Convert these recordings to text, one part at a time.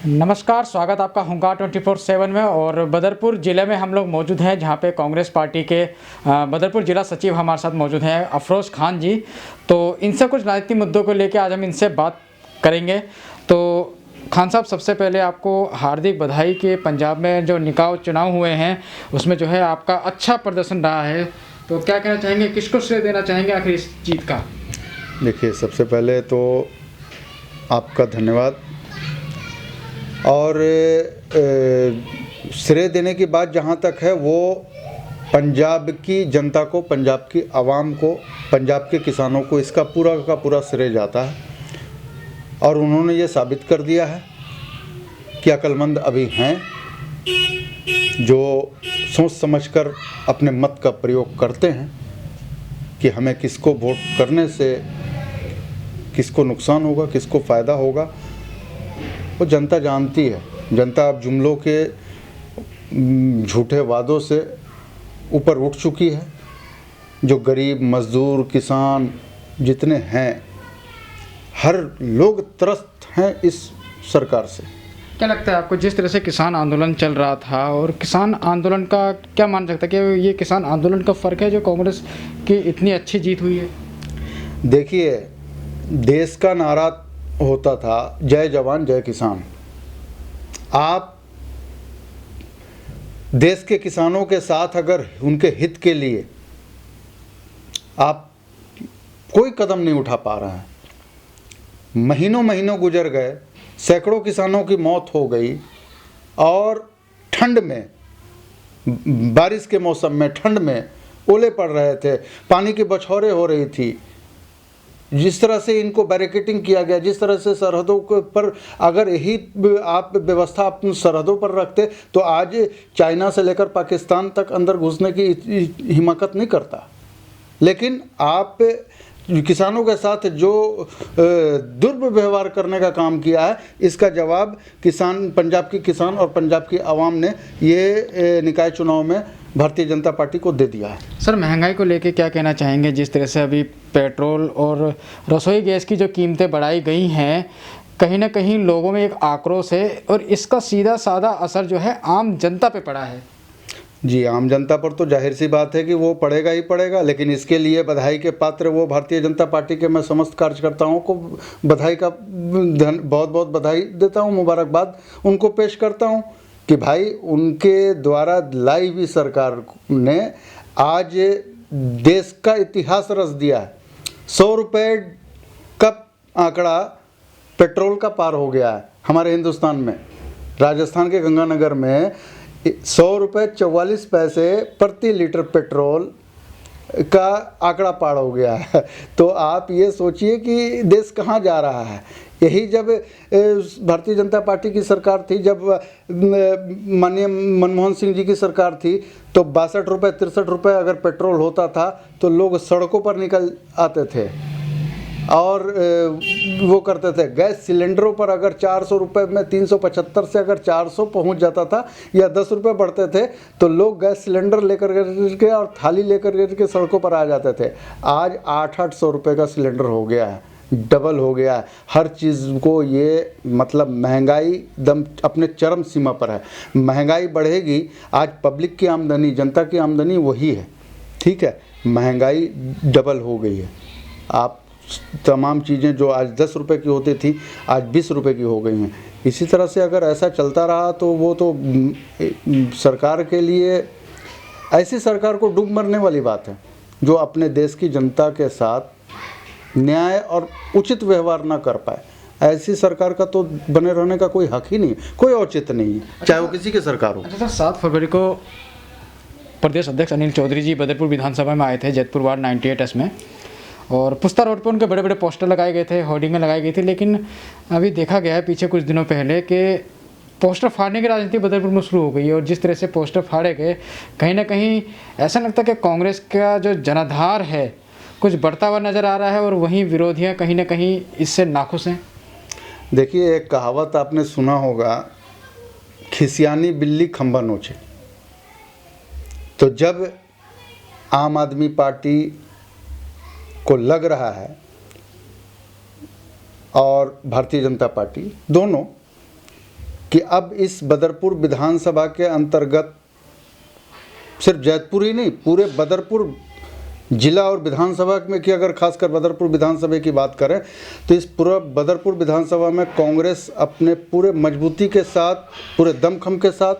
नमस्कार, स्वागत आपका हुंकार 24/7 में। और बदरपुर ज़िले में हम लोग मौजूद हैं, जहां पे कांग्रेस पार्टी के बदरपुर ज़िला सचिव हमारे साथ मौजूद हैं, अफरोज़ खान जी। तो इनसे कुछ राजनीतिक मुद्दों को लेकर आज हम इनसे बात करेंगे। तो खान साहब, सबसे पहले आपको हार्दिक बधाई कि पंजाब में जो निकाय चुनाव हुए हैं उसमें जो है आपका अच्छा प्रदर्शन रहा है। तो क्या कहना चाहेंगे, किसको श्रेय देना चाहेंगे आखिर इस जीत का? देखिए, सबसे पहले तो आपका धन्यवाद। और श्रेय देने की बात जहाँ तक है, वो पंजाब की जनता को, पंजाब की आवाम को, पंजाब के किसानों को इसका पूरा का पूरा श्रेय जाता है। और उन्होंने ये साबित कर दिया है कि अक्लमंद अभी हैं, जो सोच समझकर अपने मत का प्रयोग करते हैं कि हमें किसको वोट करने से किसको नुकसान होगा, किसको फ़ायदा होगा, वो जनता जानती है। जनता अब जुमलों के झूठे वादों से ऊपर उठ चुकी है। जो गरीब, मजदूर, किसान जितने हैं, हर लोग त्रस्त हैं इस सरकार से। क्या लगता है आपको, जिस तरह से किसान आंदोलन चल रहा था, और किसान आंदोलन का क्या मान सकता है कि ये किसान आंदोलन का फ़र्क है जो कांग्रेस की इतनी अच्छी जीत हुई है? देखिए, देश का नारा होता था जय जवान जय किसान। आप देश के किसानों के साथ अगर उनके हित के लिए आप कोई कदम नहीं उठा पा रहे हैं, महीनों महीनों गुजर गए, सैकड़ों किसानों की मौत हो गई, और ठंड में, बारिश के मौसम में, ठंड में ओले पड़ रहे थे, पानी की बौछारें हो रही थी। जिस तरह से इनको बैरिकेटिंग किया गया, जिस तरह से सरहदों के पर अगर यही आप व्यवस्था अपनी सरहदों पर रखते तो आज चाइना से लेकर पाकिस्तान तक अंदर घुसने की हिम्मत नहीं करता। लेकिन आप किसानों के साथ जो दुर्व्यवहार करने का काम किया है, इसका जवाब पंजाब की किसान और पंजाब की आवाम ने ये निकाय चुनाव में भारतीय जनता पार्टी को दे दिया है। सर, महंगाई को लेके क्या कहना चाहेंगे? जिस तरह से अभी पेट्रोल और रसोई गैस की जो कीमतें बढ़ाई गई हैं, कहीं ना कहीं लोगों में एक आक्रोश है, और इसका सीधा साधा असर जो है आम जनता पे पड़ा है। जी, आम जनता पर तो जाहिर सी बात है कि वो पड़ेगा ही पड़ेगा। लेकिन इसके लिए बधाई के पात्र वो भारतीय जनता पार्टी के मैं समस्त कार्यकर्ताओं को बधाई का बहुत बहुत बधाई देता हूँ, मुबारकबाद उनको पेश करता हूँ कि भाई, उनके द्वारा लाई हुई सरकार ने आज देश का इतिहास रच दिया है। 100 रुपये का आंकड़ा पेट्रोल का पार हो गया है हमारे हिंदुस्तान में। राजस्थान के गंगानगर में 100 रुपये 44 पैसे प्रति लीटर पेट्रोल का आंकड़ा पार हो गया है। तो आप ये सोचिए कि देश कहाँ जा रहा है। यही जब भारतीय जनता पार्टी की सरकार थी, जब माननीय मनमोहन सिंह जी की सरकार थी, तो 62 रुपये 63 रुपये अगर पेट्रोल होता था तो लोग सड़कों पर निकल आते थे और वो करते थे। गैस सिलेंडरों पर अगर 400 रुपये में 375 से अगर 400 पहुंच जाता था या 10 रुपये बढ़ते थे, तो लोग गैस सिलेंडर लेकर के और थाली लेकर के सड़कों पर आ जाते थे। आज 800 रुपये का सिलेंडर हो गया है, डबल हो गया है। हर चीज़ को ये मतलब महंगाई दम अपने चरम सीमा पर है। महंगाई बढ़ेगी, आज पब्लिक की आमदनी, जनता की आमदनी वही है, ठीक है, महंगाई डबल हो गई है। आप तमाम चीज़ें जो आज 10 रुपये की होती थी, आज 20 रुपये की हो गई हैं। इसी तरह से अगर ऐसा चलता रहा तो वो तो सरकार के लिए, ऐसी सरकार को डूब मरने वाली बात है जो अपने देश की जनता के साथ न्याय और उचित व्यवहार ना कर पाए। ऐसी सरकार का तो बने रहने का कोई हक ही नहीं, कोई औचित्य नहीं है, चाहे वो किसी की सरकार हो। अच्छा सर, 7 फरवरी को प्रदेश अध्यक्ष अनिल चौधरी जी बदरपुर विधानसभा में आए थे, जैतपुर वार्ड 98 में, और पुस्ता रोड पर उनके बड़े बड़े पोस्टर लगाए गए थे, होर्डिंगें लगाई गई थी। लेकिन अभी देखा गया है पिछले कुछ दिनों पहले कि पोस्टर फाड़ने की राजनीति बदरपुर में शुरू हो गई है। और जिस तरह से पोस्टर फाड़े गए, कहीं ना कहीं ऐसा लगता है कि कांग्रेस का जो जनाधार है कुछ बढ़ता हुआ नज़र आ रहा है, और वहीं विरोधियां कहीं ना कहीं इससे नाखुश हैं। देखिए, एक कहावत आपने सुना होगा, खिसियानी बिल्ली खंबा नोचे। तो जब आम आदमी पार्टी को लग रहा है और भारतीय जनता पार्टी दोनों कि अब इस बदरपुर विधानसभा के अंतर्गत सिर्फ जैतपुर ही नहीं, पूरे बदरपुर जिला और विधानसभा में कि अगर खासकर बदरपुर विधानसभा की बात करें तो इस पूरा बदरपुर विधानसभा में कांग्रेस अपने पूरे मजबूती के साथ, पूरे दमखम के साथ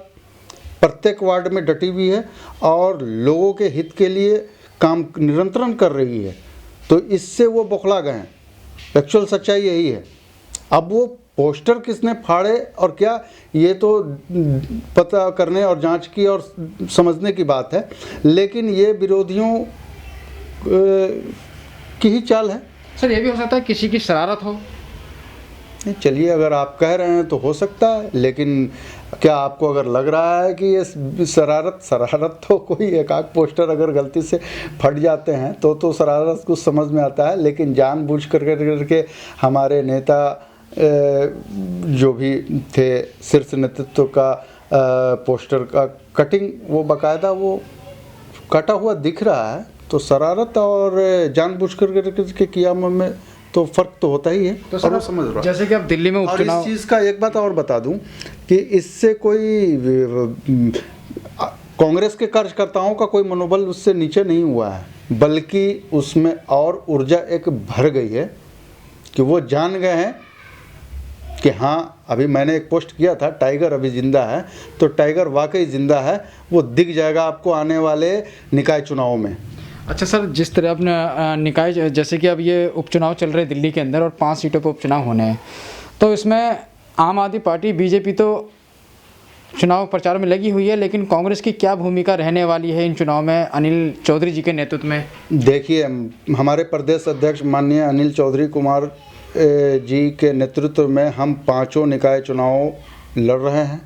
प्रत्येक वार्ड में डटी हुई है और लोगों के हित के लिए काम निरंतरण कर रही है। तो इससे वो बौखला गए हैं, एक्चुअल सच्चाई यही है। अब वो पोस्टर किसने फाड़े और क्या, ये तो पता करने और जांच की और समझने की बात है, लेकिन ये विरोधियों की ही चाल है। सर ये भी हो सकता है किसी की शरारत हो। चलिए, अगर आप कह रहे हैं तो हो सकता है, लेकिन क्या आपको अगर लग रहा है कि ये शरारत तो कोई एक आध पोस्टर अगर गलती से फट जाते हैं तो शरारत कुछ समझ में आता है, लेकिन जानबूझ करके हमारे नेता जो भी थे शीर्ष नेतृत्व का पोस्टर का कटिंग वो बाकायदा वो कटा हुआ दिख रहा है, तो शरारत और जानबूझ करके किया में तो फर्क तो होता ही है। तो सर समझ रहा, जैसे कि अब दिल्ली में उपचुनाव, और इस चीज़ का एक बात और बता दूं कि इससे कोई कांग्रेस के कार्यकर्ताओं का कोई मनोबल उससे नीचे नहीं हुआ है, बल्कि उसमें और ऊर्जा एक भर गई है कि वो जान गए हैं कि हाँ, अभी मैंने एक पोस्ट किया था टाइगर अभी जिंदा है, तो टाइगर वाकई जिंदा है, वो दिख जाएगा आपको आने वाले निकाय चुनाव में। अच्छा सर, जिस तरह अपने निकाय, जैसे कि अब ये उपचुनाव चल रहे दिल्ली के अंदर और 5 सीटों पर उपचुनाव होने हैं, तो इसमें आम आदमी पार्टी बीजेपी तो चुनाव प्रचार में लगी हुई है, लेकिन कांग्रेस की क्या भूमिका रहने वाली है इन चुनाव में अनिल चौधरी जी के नेतृत्व में? देखिए, हमारे प्रदेश अध्यक्ष माननीय अनिल चौधरी कुमार जी के नेतृत्व में हम 5 निकाय चुनाव लड़ रहे हैं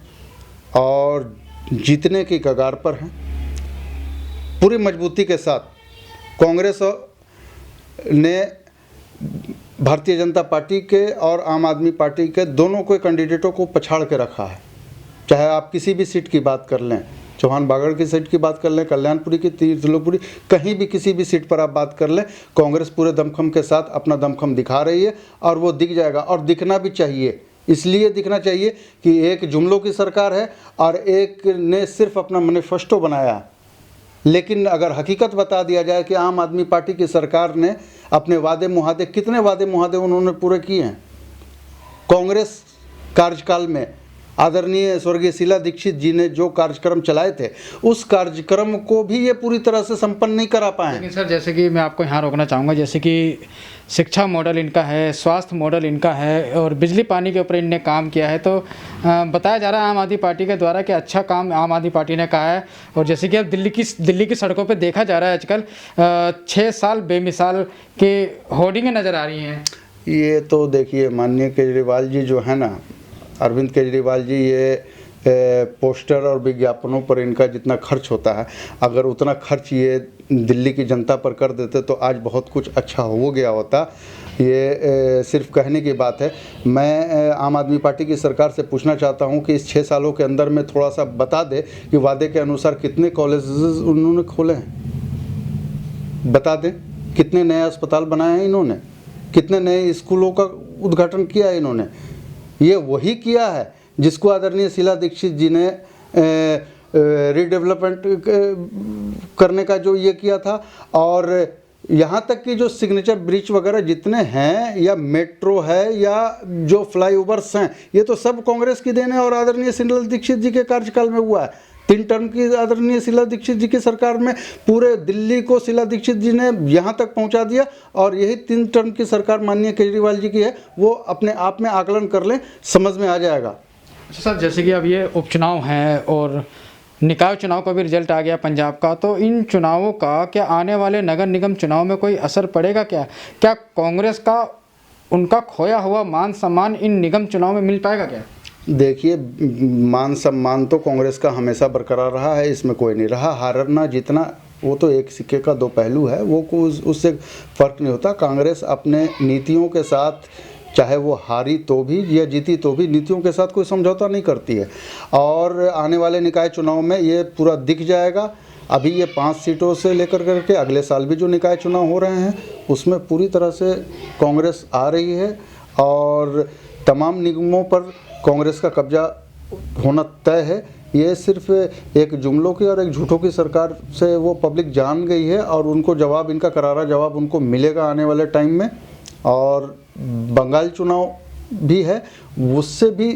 और जीतने की कगार पर हैं पूरी मजबूती के साथ। कांग्रेस ने भारतीय जनता पार्टी के और आम आदमी पार्टी के दोनों को कैंडिडेटों को पछाड़ के रखा है, चाहे आप किसी भी सीट की बात कर लें, चौहान बागड़ की सीट की बात कर लें, कल्याणपुरी की, त्रिलोकपुरी, कहीं भी किसी भी सीट पर आप बात कर लें, कांग्रेस पूरे दमखम के साथ अपना दमखम दिखा रही है और वो दिख जाएगा और दिखना भी चाहिए। इसलिए दिखना चाहिए कि एक जुमलों की सरकार है और एक ने सिर्फ अपना मैनिफेस्टो बनाया, लेकिन अगर हकीकत बता दिया जाए कि आम आदमी पार्टी की सरकार ने अपने वादे मुहादे, कितने वादे मुहादे उन्होंने पूरे किए हैं। कांग्रेस कार्यकाल में आदरणीय स्वर्गीय शीला दीक्षित जी ने जो कार्यक्रम चलाए थे, उस कार्यक्रम को भी ये पूरी तरह से संपन्न नहीं करा पाए। लेकिन सर, जैसे कि मैं आपको यहाँ रोकना चाहूँगा, जैसे कि शिक्षा मॉडल इनका है, स्वास्थ्य मॉडल इनका है और बिजली पानी के ऊपर इनने काम किया है, तो बताया जा रहा है आम आदमी पार्टी के द्वारा कि अच्छा काम आम आदमी पार्टी ने कहा है। और जैसे कि अब दिल्ली की सड़कों पर देखा जा रहा है आजकल 6 साल बेमिसाल के होर्डिंगें नज़र आ रही हैं। ये तो देखिए, माननीय केजरीवाल जी जो है ना, अरविंद केजरीवाल जी, ये पोस्टर और विज्ञापनों पर इनका जितना खर्च होता है, अगर उतना खर्च ये दिल्ली की जनता पर कर देते तो आज बहुत कुछ अच्छा हो गया होता। ये सिर्फ कहने की बात है। मैं आम आदमी पार्टी की सरकार से पूछना चाहता हूं कि इस 6 सालों के अंदर में थोड़ा सा बता दे कि वादे के अनुसार कितने कॉलेजेस उन्होंने खोले हैं, बता दें। कितने नए अस्पताल बनाए हैं इन्होंने, कितने नए स्कूलों का उद्घाटन किया है इन्होंने। ये वही किया है जिसको आदरणीय शीला दीक्षित जी ने रीडेवलपमेंट करने का जो ये किया था। और यहाँ तक कि जो सिग्नेचर ब्रिज वगैरह जितने हैं या मेट्रो है या जो फ्लाईओवर्स हैं, ये तो सब कांग्रेस की देन है और आदरणीय शीला दीक्षित जी के कार्यकाल में हुआ है। 3 टर्म की आदरणीय शीला दीक्षित जी की सरकार में पूरे दिल्ली को शीला दीक्षित जी ने यहाँ तक पहुँचा दिया और यही 3 टर्म की सरकार माननीय केजरीवाल जी की है। वो अपने आप में आकलन कर लें, समझ में आ जाएगा। अच्छा सर, जैसे कि अब ये उपचुनाव हैं और निकाय चुनाव का भी रिजल्ट आ गया पंजाब का, तो इन चुनावों का क्या आने वाले नगर निगम चुनाव में कोई असर पड़ेगा? क्या कांग्रेस का उनका खोया हुआ मान सम्मान इन निगम चुनाव में मिल पाएगा क्या? देखिए, मान सम्मान तो कांग्रेस का हमेशा बरकरार रहा है, इसमें कोई नहीं रहा। हारना जीतना वो तो एक सिक्के का 2 पहलू है, वो उससे फ़र्क नहीं होता। कांग्रेस अपने नीतियों के साथ, चाहे वो हारी तो भी या जीती तो भी, नीतियों के साथ कोई समझौता नहीं करती है। और आने वाले निकाय चुनाव में ये पूरा दिख जाएगा। अभी ये 5 सीटों से लेकर करके अगले साल भी जो निकाय चुनाव हो रहे हैं उसमें पूरी तरह से कांग्रेस आ रही है और तमाम निगमों पर कांग्रेस का कब्जा होना तय है। ये सिर्फ एक जुमलों की और एक झूठों की सरकार से वो पब्लिक जान गई है और उनको जवाब, इनका करारा जवाब उनको मिलेगा आने वाले टाइम में। और बंगाल चुनाव भी है, उससे भी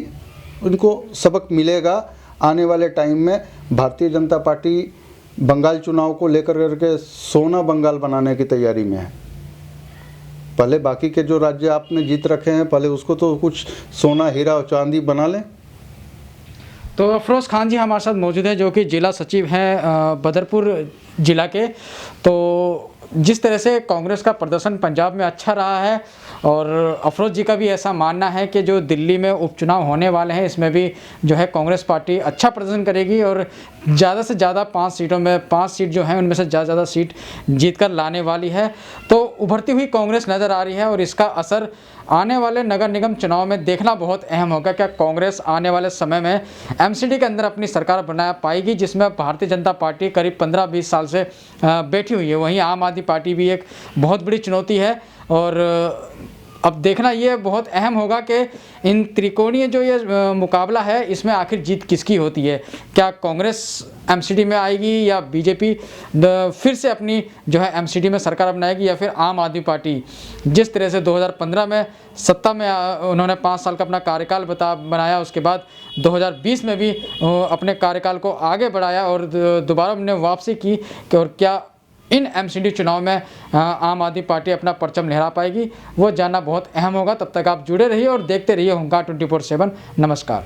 उनको सबक मिलेगा आने वाले टाइम में। भारतीय जनता पार्टी बंगाल चुनाव को लेकर करके सोना बंगाल बनाने की तैयारी में है। पहले बाकी के जो राज्य आपने जीत रखे हैं, पहले उसको तो कुछ सोना, हीरा और चांदी बना लें। तो अफरोज़ खान जी हमारे साथ मौजूद है, जो कि जिला सचिव हैं बदरपुर जिला के। तो जिस तरह से कांग्रेस का प्रदर्शन पंजाब में अच्छा रहा है, और अफरोज़ जी का भी ऐसा मानना है कि जो दिल्ली में उपचुनाव होने वाले हैं, इसमें भी जो है कांग्रेस पार्टी अच्छा प्रदर्शन करेगी और ज़्यादा से ज़्यादा 5 सीटों में 5 सीट जो हैं उनमें से ज़्यादा सीट जीत कर लाने वाली है। तो उभरती हुई कांग्रेस नज़र आ रही है और इसका असर आने वाले नगर निगम चुनाव में देखना बहुत अहम होगा। क्या कांग्रेस आने वाले समय में एमसीडी के अंदर अपनी सरकार बना पाएगी, जिसमें भारतीय जनता पार्टी करीब 15-20 साल से बैठी हुई है। वहीं आम आदमी पार्टी भी एक बहुत बड़ी चुनौती है और अब देखना ये बहुत अहम होगा कि इन त्रिकोणीय जो ये मुकाबला है, इसमें आखिर जीत किसकी होती है। क्या कांग्रेस एमसीडी में आएगी या बीजेपी फिर से अपनी जो है एमसीडी में सरकार बनाएगी, या फिर आम आदमी पार्टी जिस तरह से 2015 में सत्ता में उन्होंने 5 साल का अपना कार्यकाल बनाया, उसके बाद 2020 में भी अपने कार्यकाल को आगे बढ़ाया और दोबारा उन्होंने वापसी की। और क्या इन एमसीडी चुनाव में आम आदमी पार्टी अपना परचम लहरा पाएगी, वो जानना बहुत अहम होगा। तब तक आप जुड़े रहिए और देखते रहिए हुंकार 24/7। नमस्कार।